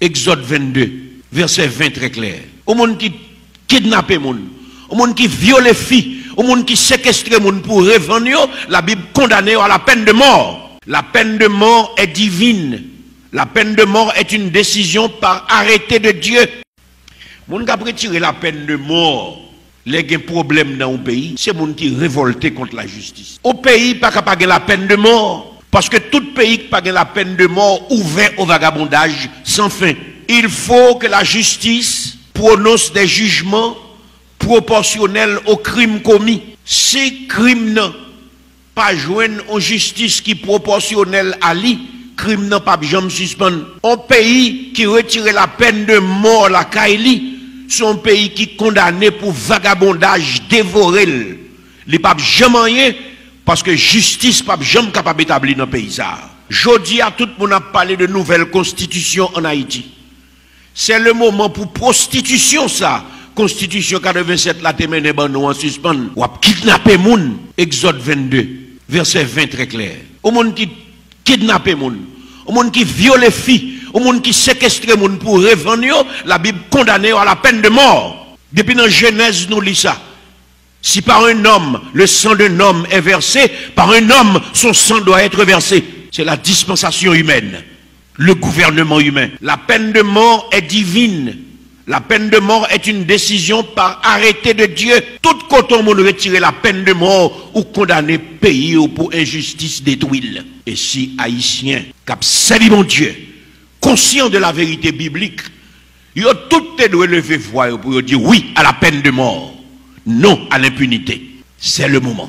Exode 22, verset 20 très clair. Au monde qui kidnappe moun, au monde qui viole filles, au monde qui séquestre moun pour revendre, la Bible condamne à la peine de mort. La peine de mort est divine. La peine de mort est une décision par arrêté de Dieu. Moun qui a retiré la peine de mort, les problèmes dans le pays, c'est moun qui révolté contre la justice. Au pays, pas capable la peine de mort. Parce que tout pays qui n'a pas la peine de mort ouvert au vagabondage sans fin. Il faut que la justice prononce des jugements proportionnels aux crimes commis. Si crime n'a pas joindre en justice qui est proportionnelle à lui, crime n'a pas jamais suspendre. Un pays qui retire la peine de mort la Kaili, c'est un pays qui est condamné pour vagabondage dévoré. Il n'y a pas jamais rien. Parce que justice pas jamais capable d'établir dans le pays. Jodi à tout le monde a parlé de nouvelle constitution en Haïti. C'est le moment pour prostitution ça. Constitution 87 la temene ban nous en suspend. Ou a kidnapper moun. Exode 22 verset 20 très clair. Au monde qui kidnapper moun, au monde qui viole filles, au monde qui séquestre moun pour revendre, la Bible condamne à la peine de mort. Depuis dans Genèse nous lit ça. Si par un homme, le sang d'un homme est versé, par un homme, son sang doit être versé. C'est la dispensation humaine, le gouvernement humain. La peine de mort est divine. La peine de mort est une décision par arrêté de Dieu. Tout quand on retire la peine de mort ou condamner pays ou pour injustice détruite. Et si Haïtiens, cap servi mon Dieu, conscient de la vérité biblique, ils ont tout levé voix pour dire oui à la peine de mort. Non à l'impunité. C'est le moment.